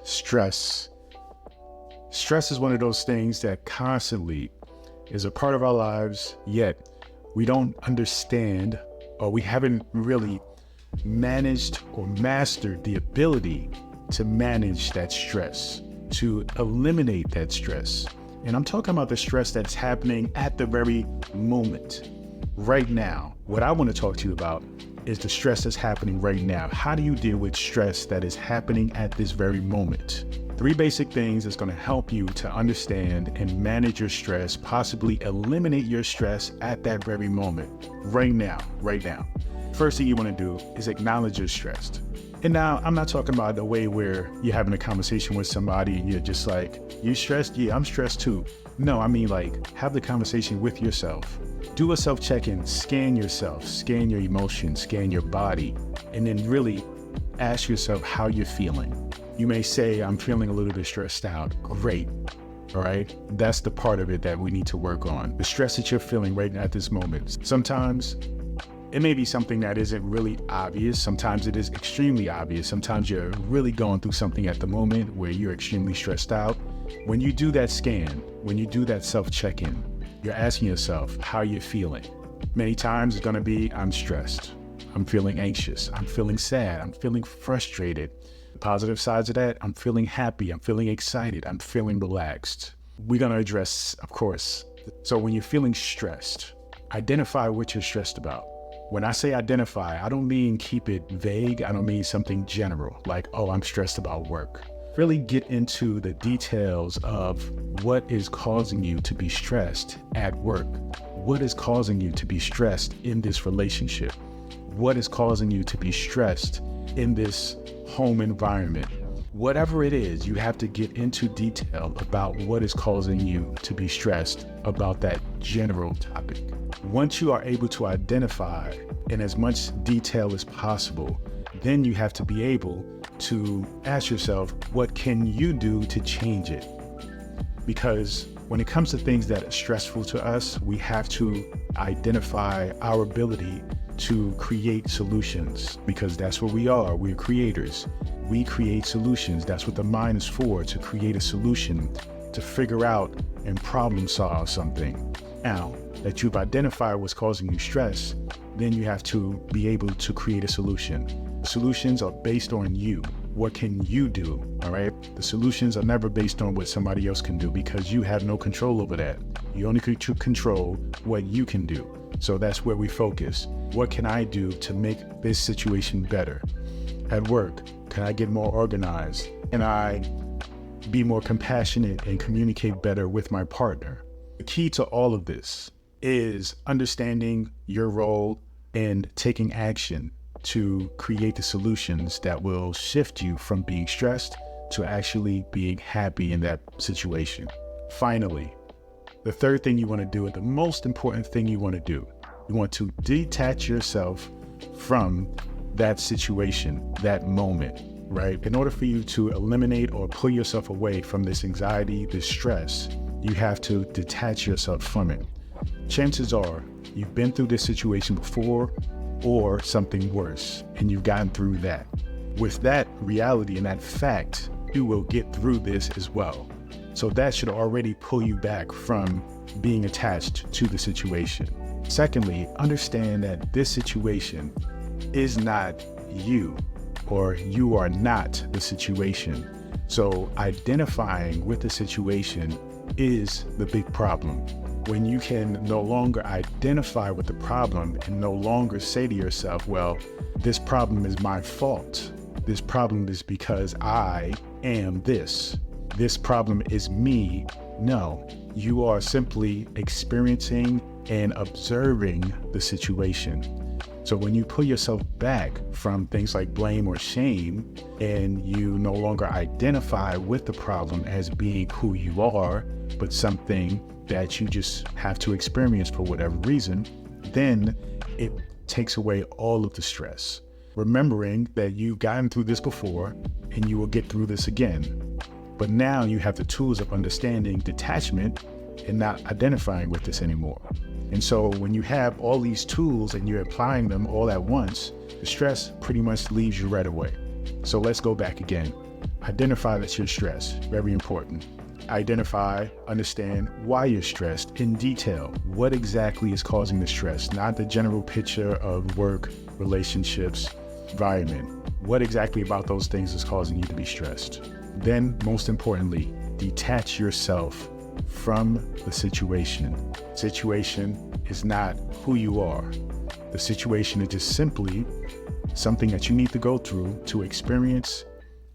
Stress. Stress is one of those things that constantly is a part of our lives, yet we don't understand, or we haven't really managed or mastered the ability to manage that stress, to eliminate that stress. And I'm talking about the stress that's happening at the very moment, right now. What I want to talk to you about is the stress that's happening right now. How do you deal with stress that is happening at this very moment? 3 basic things that's going to help you to understand and manage your stress, possibly eliminate your stress at that very moment, right now. First thing you want to do is acknowledge you're stressed. And now I'm not talking about the way where you're having a conversation with somebody and you're just like, you stressed? Yeah, I'm stressed too. No, I mean like have the conversation with yourself. Do a self-check-in, scan yourself, scan your emotions, scan your body, and then really ask yourself how you're feeling. You may say, I'm feeling a little bit stressed out. Great. All right. That's the part of it that we need to work on. The stress that you're feeling right now at this moment. Sometimes it may be something that isn't really obvious. Sometimes it is extremely obvious. Sometimes you're really going through something at the moment where you're extremely stressed out. When you do that scan, when you do that self-check-in, you're asking yourself how you're feeling. Many times it's going to be, I'm stressed. I'm feeling anxious. I'm feeling sad. I'm feeling frustrated. The positive sides of that, I'm feeling happy. I'm feeling excited. I'm feeling relaxed. We're going to address, of course. So when you're feeling stressed, identify what you're stressed about. When I say identify, I don't mean keep it vague. I don't mean something general like, oh, I'm stressed about work. Really get into the details of what is causing you to be stressed at work. What is causing you to be stressed in this relationship? What is causing you to be stressed in this home environment? Whatever it is, you have to get into detail about what is causing you to be stressed about that general topic. Once you are able to identify in as much detail as possible, then you have to be able to ask yourself, what can you do to change it? Because when it comes to things that are stressful to us, we have to identify our ability to create solutions, because that's what we are. We're creators. We create solutions. That's what the mind is for, to create a solution, to figure out and problem solve something. Now that you've identified what's causing you stress, then you have to be able to create a solution. Solutions are based on you. What can you do? All right. The solutions are never based on what somebody else can do, because you have no control over that. You only can control what you can do. So that's where we focus. What can I do to make this situation better? At work, can I get more organized? Can I be more compassionate and communicate better with my partner? The key to all of this is understanding your role and taking action to create the solutions that will shift you from being stressed to actually being happy in that situation. Finally, the third thing you want to do, and the most important thing you want to do, you want to detach yourself from that situation, that moment, right? In order for you to eliminate or pull yourself away from this anxiety, this stress, you have to detach yourself from it. Chances are you've been through this situation before, or something worse, and you've gotten through that. With that reality and that fact, you will get through this as well. So that should already pull you back from being attached to the situation. Secondly, understand that this situation is not you, or you are not the situation. So identifying with the situation is the big problem. When you can no longer identify with the problem and no longer say to yourself, well, this problem is my fault. This problem is because I am this. This problem is me. No, you are simply experiencing and observing the situation. So when you pull yourself back from things like blame or shame, and you no longer identify with the problem as being who you are, but something that you just have to experience for whatever reason, then it takes away all of the stress. Remembering that you've gotten through this before and you will get through this again. But now you have the tools of understanding detachment and not identifying with this anymore. And so when you have all these tools and you're applying them all at once, the stress pretty much leaves you right away. So let's go back again. Identify that you're stressed. Very important. Identify, understand why you're stressed in detail. What exactly is causing the stress? Not the general picture of work, relationships, environment. What exactly about those things is causing you to be stressed? Then, most importantly, detach yourself from the situation. Situation is not who you are. The situation is just simply something that you need to go through to experience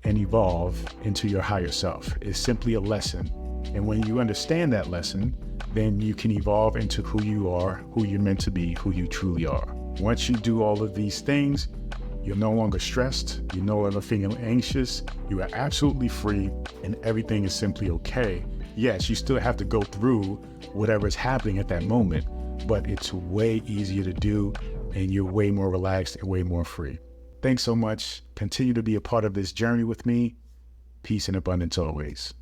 and evolve into your higher self. It's simply a lesson. And when you understand that lesson, then you can evolve into who you are, who you're meant to be, who you truly are. Once you do all of these things, you're no longer stressed, you're no longer feeling anxious, you are absolutely free, and everything is simply okay. Yes, you still have to go through whatever is happening at that moment, but it's way easier to do, and you're way more relaxed and way more free. Thanks so much. Continue to be a part of this journey with me. Peace and abundance always.